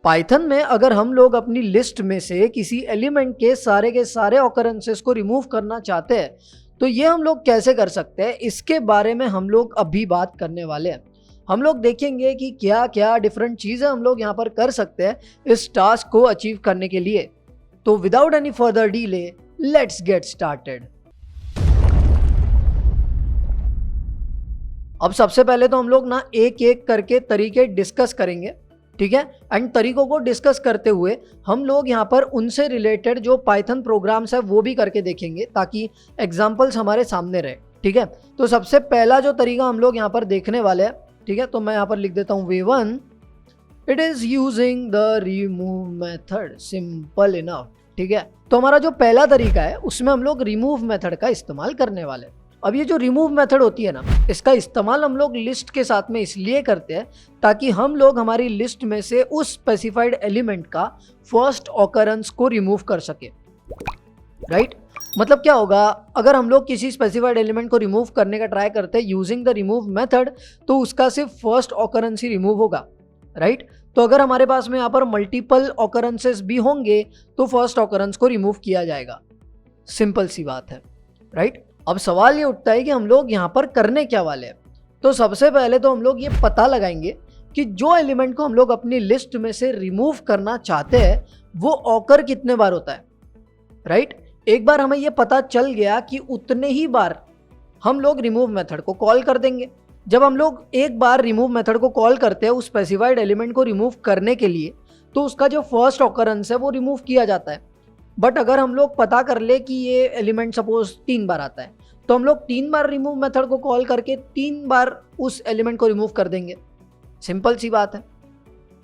Python में अगर हम लोग अपनी लिस्ट में से किसी एलिमेंट के सारे ऑकरेंसेस को रिमूव करना चाहते हैं तो ये हम लोग कैसे कर सकते हैं, इसके बारे में हम लोग अभी बात करने वाले हैं। हम लोग देखेंगे कि क्या क्या डिफरेंट चीज़ें हम लोग यहाँ पर कर सकते हैं इस टास्क को अचीव करने के लिए। तो without any further delay let's get started. अब सबसे पहले तो हम लोग ना एक एक करके तरीके डिस्कस करेंगे, ठीक है। एंड तरीकों को डिस्कस करते हुए हम लोग यहाँ पर उनसे रिलेटेड जो पाइथन प्रोग्राम्स है वो भी करके देखेंगे ताकि एग्जांपल्स हमारे सामने रहे, ठीक है। तो सबसे पहला जो तरीका हम लोग यहाँ पर देखने वाले हैं, ठीक है, तो मैं यहाँ पर लिख देता हूँ V1, it is using the remove method, simple enough, ठीक है। तो हमारा जो पहला तरीका है उसमें हम लोग रिमूव मेथड का इस्तेमाल करने वाले हैं। अब ये जो रिमूव मेथड होती है ना, इसका इस्तेमाल हम लोग लिस्ट के साथ में इसलिए करते हैं ताकि हम लोग हमारी लिस्ट में से उस स्पेसिफाइड एलिमेंट का फर्स्ट ऑकरेंस को रिमूव कर सके, राइट। मतलब क्या होगा, अगर हम लोग किसी स्पेसिफाइड एलिमेंट को रिमूव करने का ट्राई करते हैं यूजिंग द रिमूव मेथड तो उसका सिर्फ फर्स्ट ऑकरेंस ही रिमूव होगा, राइट। तो अगर हमारे पास में यहाँ पर मल्टीपल ऑकरेंसेस भी होंगे तो फर्स्ट ऑकरेंस को रिमूव किया जाएगा, सिंपल सी बात है, राइट। अब सवाल ये उठता है कि हम लोग यहाँ पर करने क्या वाले हैं। तो सबसे पहले तो हम लोग ये पता लगाएंगे कि जो एलिमेंट को हम लोग अपनी लिस्ट में से रिमूव करना चाहते हैं वो ऑकर कितने बार होता है, राइट। एक बार हमें ये पता चल गया कि उतने ही बार हम लोग रिमूव मेथड को कॉल कर देंगे। जब हम लोग एक बार रिमूव मेथड को कॉल करते हैं उस स्पेसिफाइड एलिमेंट को रिमूव करने के लिए तो उसका जो फर्स्ट ऑकरेंस है वो रिमूव किया जाता है। बट अगर हम लोग पता कर ले कि ये एलिमेंट सपोज 3 बार आता है तो हम लोग 3 बार रिमूव मेथड को कॉल करके 3 बार उस एलिमेंट को रिमूव कर देंगे, सिंपल सी बात है,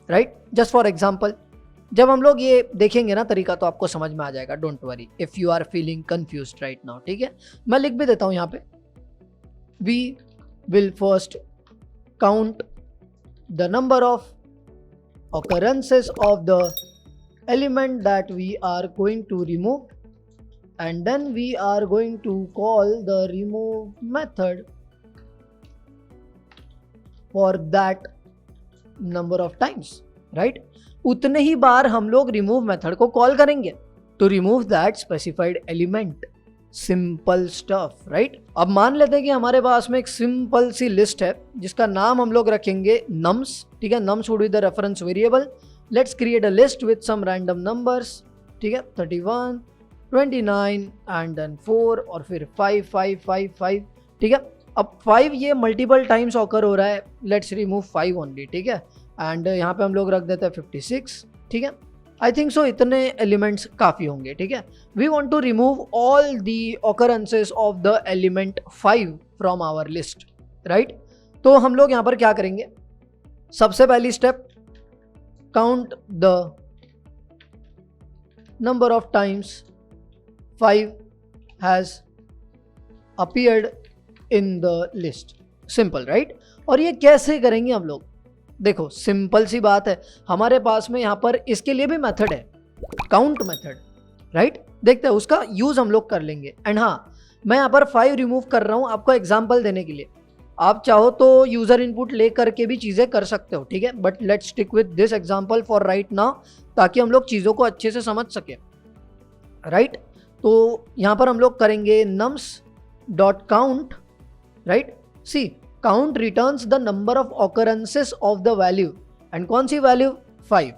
राइट। जस्ट फॉर एग्जांपल जब हम लोग ये देखेंगे ना तरीका तो आपको समझ में आ जाएगा, don't worry if you are feeling confused right now, ठीक है। मैं लिख भी देता हूं यहाँ पे, we will first count the number of occurrences of the element that we are going to remove and then we are going to call the remove method for that number of times, right। उतने ही बार हम लोग remove method को call करेंगे to remove that specified element, simple stuff, right. अब मान लेते हैं कि हमारे पास में एक सिंपल सी लिस्ट है जिसका नाम हम लोग रखेंगे nums, ठीक है। nums would be the reference variable. Let's create a list with some random numbers, ठीक है, 31, 29 and then 4 और फिर 5, 5, 5, 5, ठीक है। अब 5 ये मल्टीपल टाइम्स ऑकर हो रहा है, लेट्स रिमूव 5 ओनली, ठीक है। एंड यहाँ पे हम लोग रख देते हैं 56, ठीक है। आई थिंक सो इतने एलिमेंट्स काफ़ी होंगे, ठीक है। We want to remove all the occurrences of the element 5 from our list, right. तो हम लोग यहाँ पर क्या करेंगे, सबसे पहली step, count the number of times 5 has appeared in the list, simple, right. और ये कैसे करेंगे हम लोग, देखो सिंपल सी बात है, हमारे पास में यहाँ पर इसके लिए भी मेथड है, काउंट मेथड, राइट। देखते हैं उसका यूज हम लोग कर लेंगे। एंड हाँ, मैं यहाँ पर 5 रिमूव कर रहा हूँ आपको एग्जांपल देने के लिए, आप चाहो तो यूजर इनपुट ले करके भी चीजें कर सकते हो, ठीक है। But let's stick with this example for right now ताकि हम लोग चीजों को अच्छे से समझ सके, राइट। तो यहाँ पर हम लोग करेंगे nums dot count, right. See count returns the number of occurrences of the value, and कौन सी वैल्यू, 5,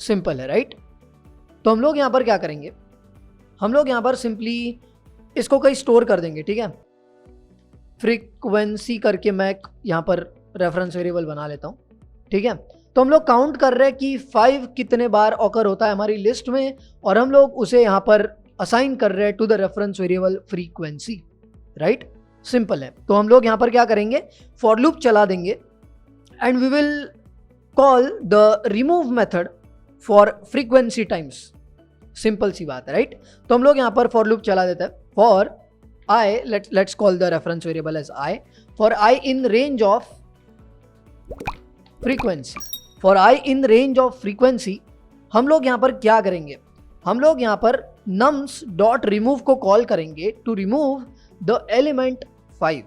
सिंपल है, राइट। तो हम लोग यहाँ पर क्या करेंगे, हम लोग यहाँ पर सिंपली इसको कहीं स्टोर कर देंगे, ठीक है। फ्रीक्वेंसी करके मैं यहाँ पर रेफरेंस वेरिएबल बना लेता हूँ, ठीक है। तो हम लोग काउंट कर रहे हैं कि 5 कितने बार ऑकर होता है हमारी लिस्ट में और हम लोग उसे यहाँ पर असाइन कर रहे हैं to the reference variable frequency, right. Simple है। तो हम लोग यहाँ पर क्या करेंगे, फॉर लूप चला देंगे and we will call the remove method for frequency times, simple सी बात है, राइट। तो हम लोग यहाँ पर फॉर लूप चला देते हैं, for I, let's call the reference variable as I, for I in range of frequency, for I in range of frequency हम लोग यहाँ पर क्या करेंगे, हम लोग यहाँ पर nums डॉट रिमूव को कॉल करेंगे to remove the element 5,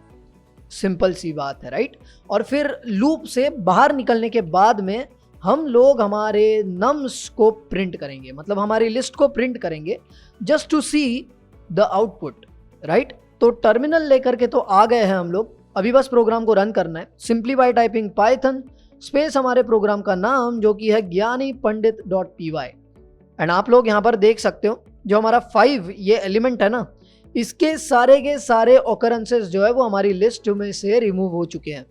simple सी बात है, राइट। और फिर लूप से बाहर निकलने के बाद में हम लोग हमारे नम्स को प्रिंट करेंगे, मतलब हमारी लिस्ट को प्रिंट करेंगे just to see the output, right. तो टर्मिनल लेकर के तो आ गए हैं हम लोग, अभी बस प्रोग्राम को रन करना है simply by typing Python space हमारे प्रोग्राम का नाम जो कि है gyaniPandit.py। एंड आप लोग यहाँ पर देख सकते हो जो हमारा 5 ये एलिमेंट है ना, इसके सारे के सारे ऑकरेंसेस जो है वो हमारी लिस्ट में से रिमूव हो चुके हैं।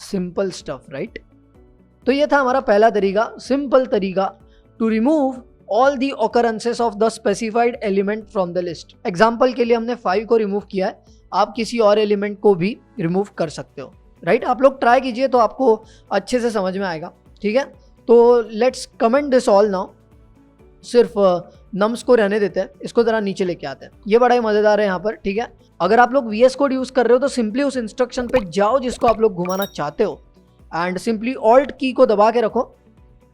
Simple stuff, right. तो ये था हमारा पहला तरीका, सिंपल तरीका to remove all the occurrences of the specified element from the list. Example के लिए हमने 5 को रिमूव किया है, आप किसी और एलिमेंट को भी रिमूव कर सकते हो, राइट। आप लोग ट्राई कीजिए तो आपको अच्छे से समझ में आएगा, ठीक है। तो let's comment this all now. सिर्फ नम्स को रहने देते हैं, इसको जरा नीचे लेके आते हैं, ये बड़ा ही मजेदार है यहाँ पर, ठीक है। अगर आप लोग VS कोड यूज कर रहे हो तो सिंपली उस इंस्ट्रक्शन पे जाओ जिसको आप लोग घुमाना चाहते हो एंड सिंपली ऑल्ट की को दबा के रखो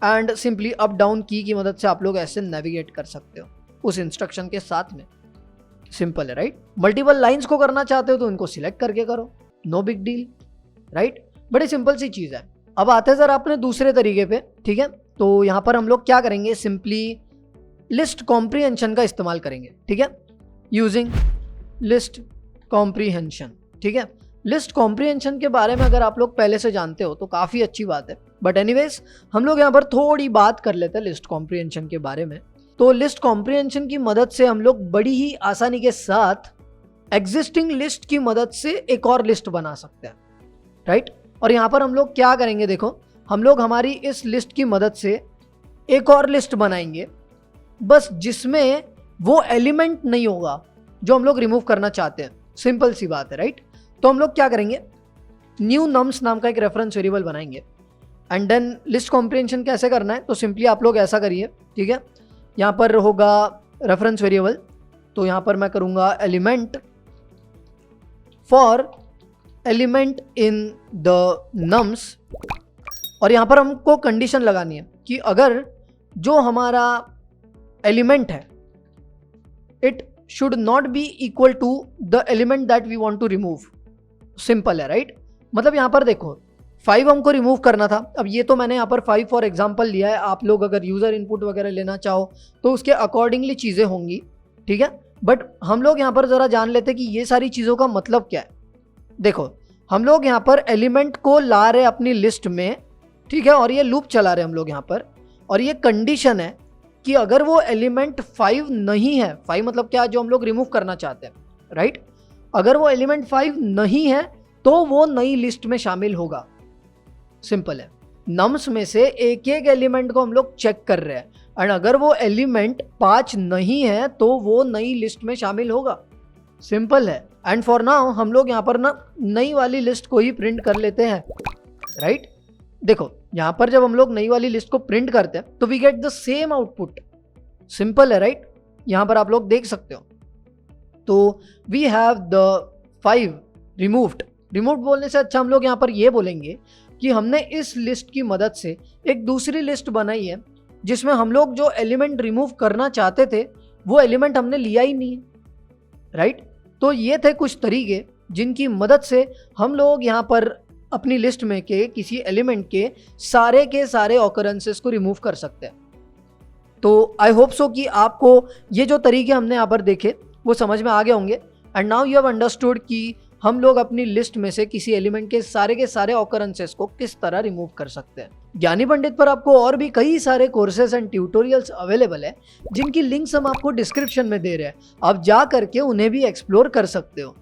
एंड सिंपली अप डाउन की मदद से आप लोग ऐसे नेविगेट कर सकते हो उस इंस्ट्रक्शन के साथ में। सिंपल है, राइट। मल्टीपल लाइंस को करना चाहते हो तो इनको सिलेक्ट करके करो, नो बिग डील, राइट। बड़ी सिंपल सी चीज है। अब आते हैं सर अपने दूसरे तरीके पे, ठीक है। तो यहाँ पर हम लोग क्या करेंगे, सिंपली लिस्ट कॉम्प्रीहेंशन का इस्तेमाल करेंगे, ठीक है, यूजिंग लिस्ट कॉम्प्रीहेंशन, ठीक है। लिस्ट कॉम्प्रीहेंशन के बारे में अगर आप लोग पहले से जानते हो तो काफ़ी अच्छी बात है, बट एनीवेज हम लोग यहाँ पर थोड़ी बात कर लेते हैं लिस्ट कॉम्प्रीहेंशन के बारे में। तो लिस्ट कॉम्प्रीहेंशन की मदद से हम लोग बड़ी ही आसानी के साथ एग्जिस्टिंग लिस्ट की मदद से एक और लिस्ट बना सकते हैं, राइट। और यहाँ पर हम लोग क्या करेंगे, देखो हम लोग हमारी इस लिस्ट की मदद से एक और लिस्ट बनाएंगे, बस जिसमें वो एलिमेंट नहीं होगा जो हम लोग रिमूव करना चाहते हैं। सिंपल सी बात है, राइट। तो हम लोग क्या करेंगे, न्यू नम्स नाम का एक रेफरेंस वेरिएबल बनाएंगे एंड देन लिस्ट कॉम्प्रीहेंशन कैसे करना है, तो सिंपली आप लोग ऐसा करिए, ठीक है। यहाँ पर होगा रेफरेंस वेरिएबल, तो यहाँ पर मैं करूँगा element for element in the nums, और यहाँ पर हमको कंडीशन लगानी है कि अगर जो हमारा एलिमेंट है it should not be equal to the element that we want to remove. Simple है, राइट। मतलब यहाँ पर देखो 5 हमको रिमूव करना था, अब ये तो मैंने यहाँ पर 5 फॉर एग्जांपल लिया है, आप लोग अगर यूज़र इनपुट वगैरह लेना चाहो तो उसके अकॉर्डिंगली चीज़ें होंगी, ठीक है। बट हम लोग यहाँ पर ज़रा जान लेते कि ये सारी चीज़ों का मतलब क्या है। देखो हम लोग यहाँ पर एलिमेंट को ला रहे अपनी लिस्ट में, ठीक है, और ये लूप चला रहे हम लोग यहाँ पर, और ये कंडीशन है कि अगर वो एलिमेंट 5 नहीं है, 5 मतलब क्या, जो हम लोग रिमूव करना चाहते हैं, राइट। अगर वो एलिमेंट 5 नहीं है तो वो नई लिस्ट में शामिल होगा। सिंपल है, नम्स में से एक एक एलिमेंट को हम लोग चेक कर रहे हैं एंड अगर वो एलिमेंट 5 नहीं है तो वो नई लिस्ट में शामिल होगा। सिंपल है। एंड फॉर नाउ हम लोग यहाँ पर ना नई वाली लिस्ट को ही प्रिंट कर लेते हैं, राइट। देखो यहाँ पर जब हम लोग नई वाली लिस्ट को प्रिंट करते हैं तो we get the same output. Simple है, राइट। यहाँ पर आप लोग देख सकते हो, तो we have the 5 removed. Removed बोलने से अच्छा हम लोग यहाँ पर ये बोलेंगे कि हमने इस लिस्ट की मदद से एक दूसरी लिस्ट बनाई है जिसमें हम लोग जो एलिमेंट रिमूव करना चाहते थे वो एलिमेंट हमने लिया ही नहीं है, राइट। तो ये थे कुछ तरीके जिनकी मदद से हम लोग यहाँ पर अपनी लिस्ट में के किसी एलिमेंट के सारे ऑकरेंसेस को रिमूव कर सकते हैं। तो आई होप सो कि आपको ये जो तरीके हमने यहाँ पर देखे वो समझ में आ गए होंगे and now you have understood कि हम लोग अपनी लिस्ट में से किसी एलिमेंट के सारे ऑकरेंसेस को किस तरह रिमूव कर सकते हैं। ज्ञानी पंडित पर आपको और भी कई सारे कोर्सेज एंड ट्यूटोरियल्स अवेलेबल है जिनकी लिंक्स हम आपको डिस्क्रिप्शन में दे रहे हैं, आप जा करके उन्हें भी एक्सप्लोर कर सकते हो।